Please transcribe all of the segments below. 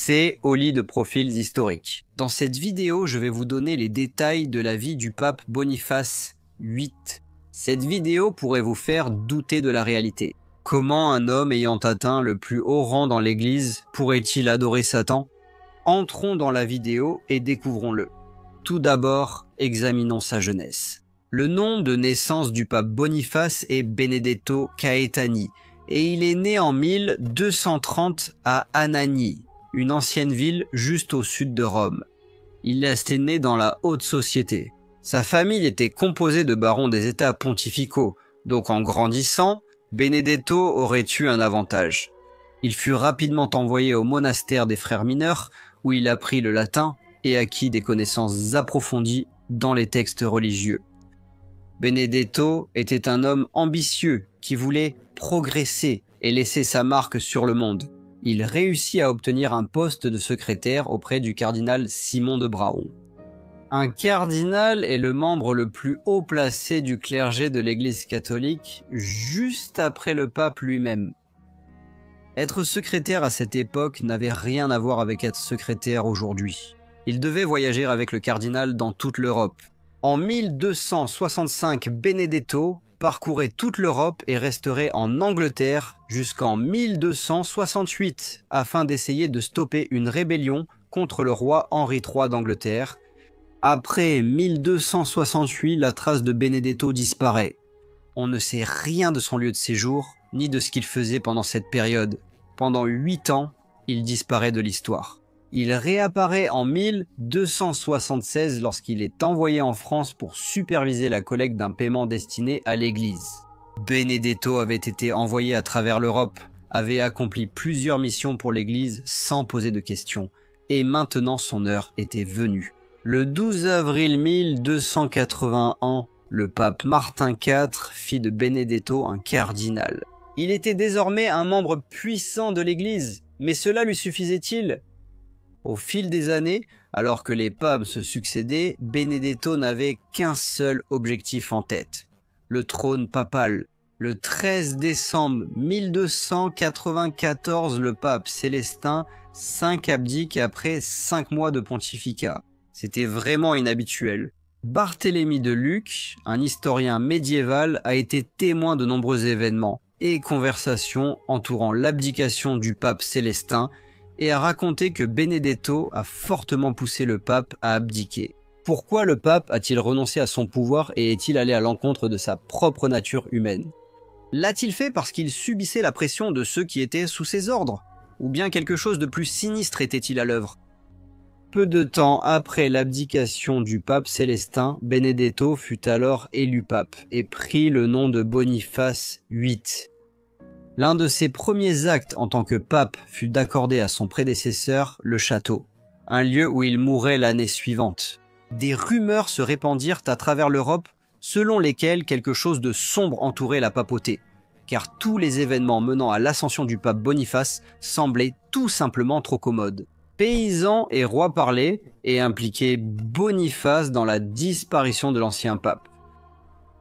c'est au lit de profils historiques. Dans cette vidéo, je vais vous donner les détails de la vie du pape Boniface VIII. Cette vidéo pourrait vous faire douter de la réalité. Comment un homme ayant atteint le plus haut rang dans l'église pourrait-il adorer Satan? Entrons dans la vidéo et découvrons-le. Tout d'abord, examinons sa jeunesse. Le nom de naissance du pape Boniface est Benedetto Caetani et il est né en 1230 à Anagni, une ancienne ville juste au sud de Rome. Il est né dans la haute société. Sa famille était composée de barons des états pontificaux, donc en grandissant, Benedetto aurait eu un avantage. Il fut rapidement envoyé au monastère des frères mineurs où il apprit le latin et acquit des connaissances approfondies dans les textes religieux. Benedetto était un homme ambitieux qui voulait progresser et laisser sa marque sur le monde. Il réussit à obtenir un poste de secrétaire auprès du cardinal Simon de Braon. Un cardinal est le membre le plus haut placé du clergé de l'Église catholique, juste après le pape lui-même. Être secrétaire à cette époque n'avait rien à voir avec être secrétaire aujourd'hui. Il devait voyager avec le cardinal dans toute l'Europe. En 1265, Benedetto parcourait toute l'Europe et resterait en Angleterre jusqu'en 1268 afin d'essayer de stopper une rébellion contre le roi Henri III d'Angleterre. Après 1268, la trace de Benedetto disparaît. On ne sait rien de son lieu de séjour, ni de ce qu'il faisait pendant cette période. Pendant 8 ans, il disparaît de l'histoire. Il réapparaît en 1276 lorsqu'il est envoyé en France pour superviser la collecte d'un paiement destiné à l'Église. Benedetto avait été envoyé à travers l'Europe, avait accompli plusieurs missions pour l'Église sans poser de questions, et maintenant son heure était venue. Le 12 avril 1281, le pape Martin IV fit de Benedetto un cardinal. Il était désormais un membre puissant de l'Église, mais cela lui suffisait-il ? Au fil des années, alors que les papes se succédaient, Benedetto n'avait qu'un seul objectif en tête, le trône papal. Le 13 décembre 1294, le pape Célestin V abdique après 5 mois de pontificat. C'était vraiment inhabituel. Barthélemy de Lucques, un historien médiéval, a été témoin de nombreux événements et conversations entourant l'abdication du pape Célestin et a raconté que Benedetto a fortement poussé le pape à abdiquer. Pourquoi le pape a-t-il renoncé à son pouvoir et est-il allé à l'encontre de sa propre nature humaine? L'a-t-il fait parce qu'il subissait la pression de ceux qui étaient sous ses ordres? Ou bien quelque chose de plus sinistre était-il à l'œuvre? Peu de temps après l'abdication du pape Célestin, Benedetto fut alors élu pape et prit le nom de Boniface VIII. L'un de ses premiers actes en tant que pape fut d'accorder à son prédécesseur le château, un lieu où il mourrait l'année suivante. Des rumeurs se répandirent à travers l'Europe, selon lesquelles quelque chose de sombre entourait la papauté, car tous les événements menant à l'ascension du pape Boniface semblaient tout simplement trop commodes. Paysans et rois parlaient et impliquaient Boniface dans la disparition de l'ancien pape.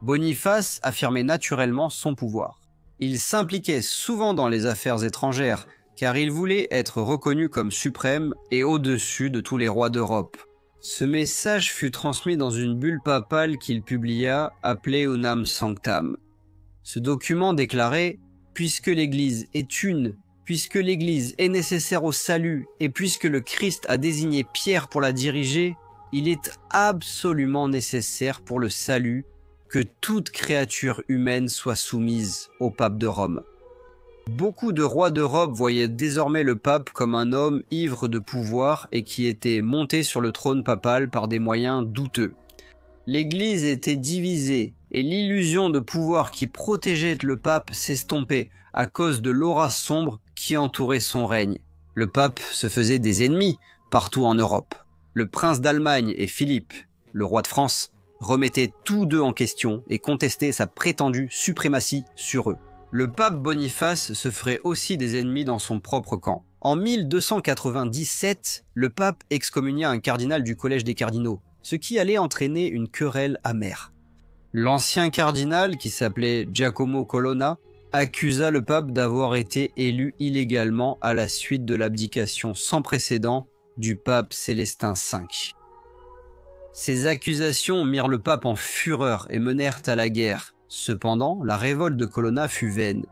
Boniface affirmait naturellement son pouvoir. Il s'impliquait souvent dans les affaires étrangères, car il voulait être reconnu comme suprême et au-dessus de tous les rois d'Europe. Ce message fut transmis dans une bulle papale qu'il publia, appelée Unam Sanctam. Ce document déclarait « Puisque l'Église est une, puisque l'Église est nécessaire au salut, et puisque le Christ a désigné Pierre pour la diriger, il est absolument nécessaire pour le salut que toute créature humaine soit soumise au pape de Rome. » Beaucoup de rois d'Europe voyaient désormais le pape comme un homme ivre de pouvoir et qui était monté sur le trône papal par des moyens douteux. L'Église était divisée et l'illusion de pouvoir qui protégeait le pape s'estompait à cause de l'aura sombre qui entourait son règne. Le pape se faisait des ennemis partout en Europe. Le prince d'Allemagne et Philippe, le roi de France, remettaient tous deux en question et contestaient sa prétendue suprématie sur eux. Le pape Boniface se ferait aussi des ennemis dans son propre camp. En 1297, le pape excommunia un cardinal du collège des cardinaux, ce qui allait entraîner une querelle amère. L'ancien cardinal, qui s'appelait Giacomo Colonna, accusa le pape d'avoir été élu illégalement à la suite de l'abdication sans précédent du pape Célestin V. Ces accusations mirent le pape en fureur et menèrent à la guerre. Cependant, la révolte de Colonna fut vaine.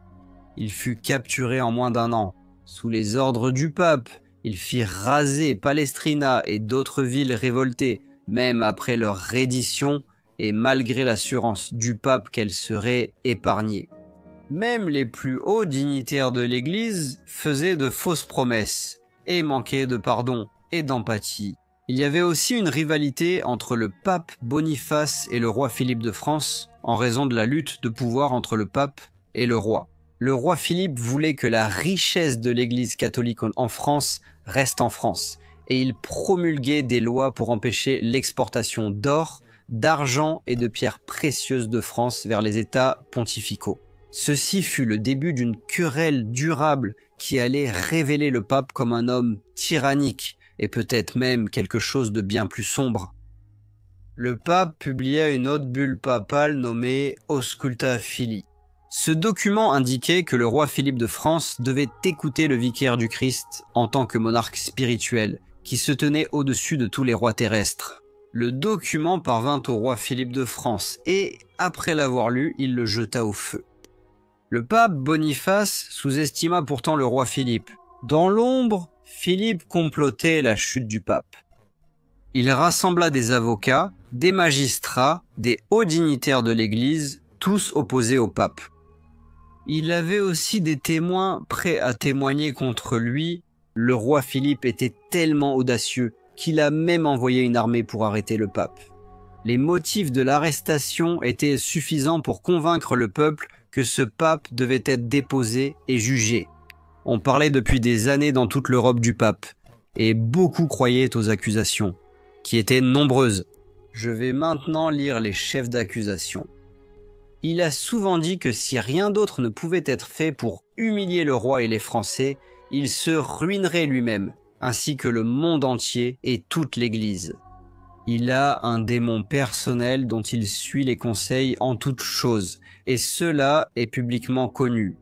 Il fut capturé en moins d'1 an. Sous les ordres du pape, il fit raser Palestrina et d'autres villes révoltées, même après leur reddition et malgré l'assurance du pape qu'elles seraient épargnées. Même les plus hauts dignitaires de l'Église faisaient de fausses promesses et manquaient de pardon et d'empathie. Il y avait aussi une rivalité entre le pape Boniface et le roi Philippe de France en raison de la lutte de pouvoir entre le pape et le roi. Le roi Philippe voulait que la richesse de l'Église catholique en France reste en France et il promulguait des lois pour empêcher l'exportation d'or, d'argent et de pierres précieuses de France vers les États pontificaux. Ceci fut le début d'une querelle durable qui allait révéler le pape comme un homme tyrannique et peut-être même quelque chose de bien plus sombre. Le pape publia une autre bulle papale nommée Ausculta Filii. Ce document indiquait que le roi Philippe de France devait écouter le vicaire du Christ en tant que monarque spirituel, qui se tenait au-dessus de tous les rois terrestres. Le document parvint au roi Philippe de France et, après l'avoir lu, il le jeta au feu. Le pape Boniface sous-estima pourtant le roi Philippe. Dans l'ombre, Philippe complotait la chute du pape. Il rassembla des avocats, des magistrats, des hauts dignitaires de l'Église, tous opposés au pape. Il avait aussi des témoins prêts à témoigner contre lui. Le roi Philippe était tellement audacieux qu'il a même envoyé une armée pour arrêter le pape. Les motifs de l'arrestation étaient suffisants pour convaincre le peuple que ce pape devait être déposé et jugé. On parlait depuis des années dans toute l'Europe du pape, et beaucoup croyaient aux accusations, qui étaient nombreuses. Je vais maintenant lire les chefs d'accusation. Il a souvent dit que si rien d'autre ne pouvait être fait pour humilier le roi et les Français, il se ruinerait lui-même, ainsi que le monde entier et toute l'Église. Il a un démon personnel dont il suit les conseils en toutes choses, et cela est publiquement connu.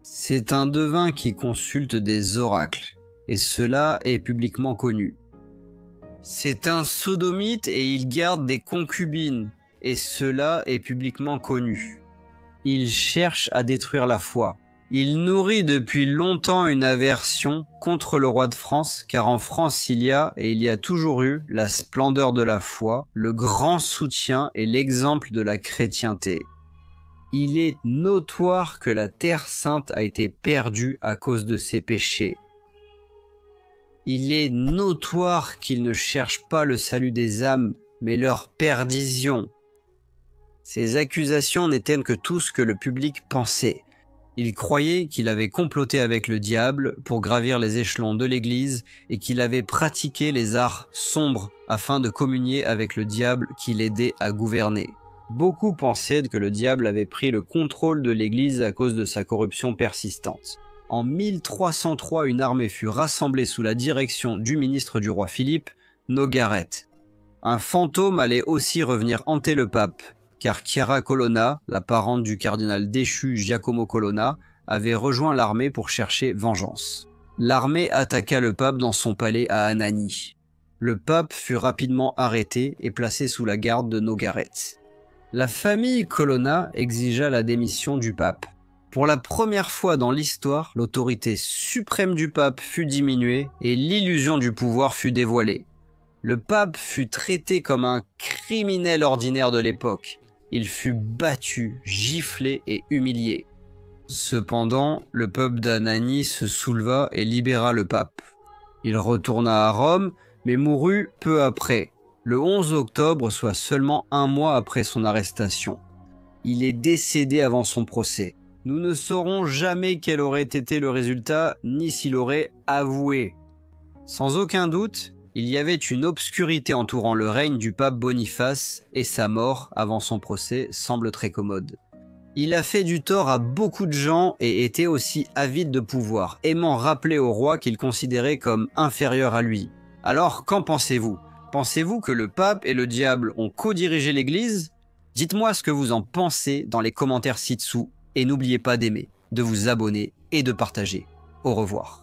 C'est un devin qui consulte des oracles, et cela est publiquement connu. C'est un sodomite et il garde des concubines, et cela est publiquement connu. Il cherche à détruire la foi. Il nourrit depuis longtemps une aversion contre le roi de France, car en France il y a toujours eu la splendeur de la foi, le grand soutien et l'exemple de la chrétienté. Il est notoire que la Terre Sainte a été perdue à cause de ses péchés. Il est notoire qu'il ne cherche pas le salut des âmes, mais leur perdition. Ces accusations n'étaient que tout ce que le public pensait. Il croyait qu'il avait comploté avec le diable pour gravir les échelons de l'Église et qu'il avait pratiqué les arts sombres afin de communier avec le diable qui l'aidait à gouverner. Beaucoup pensaient que le diable avait pris le contrôle de l'Église à cause de sa corruption persistante. En 1303, une armée fut rassemblée sous la direction du ministre du roi Philippe, Nogaret. Un fantôme allait aussi revenir hanter le pape, car Chiara Colonna, la parente du cardinal déchu Giacomo Colonna, avait rejoint l'armée pour chercher vengeance. L'armée attaqua le pape dans son palais à Anagni. Le pape fut rapidement arrêté et placé sous la garde de Nogaret. La famille Colonna exigea la démission du pape. Pour la première fois dans l'histoire, l'autorité suprême du pape fut diminuée et l'illusion du pouvoir fut dévoilée. Le pape fut traité comme un criminel ordinaire de l'époque. Il fut battu, giflé et humilié. Cependant, le peuple d'Anagni se souleva et libéra le pape. Il retourna à Rome, mais mourut peu après, le 11 octobre, soit seulement 1 mois après son arrestation. Il est décédé avant son procès. Nous ne saurons jamais quel aurait été le résultat, ni s'il aurait avoué. Sans aucun doute, il y avait une obscurité entourant le règne du pape Boniface et sa mort avant son procès semble très commode. Il a fait du tort à beaucoup de gens et était aussi avide de pouvoir, aimant rappeler au roi qu'il considérait comme inférieur à lui. Alors, qu'en pensez-vous? Pensez-vous que le pape et le diable ont co-dirigé l'Église? Dites-moi ce que vous en pensez dans les commentaires ci-dessous. et n'oubliez pas d'aimer, de vous abonner et de partager. Au revoir.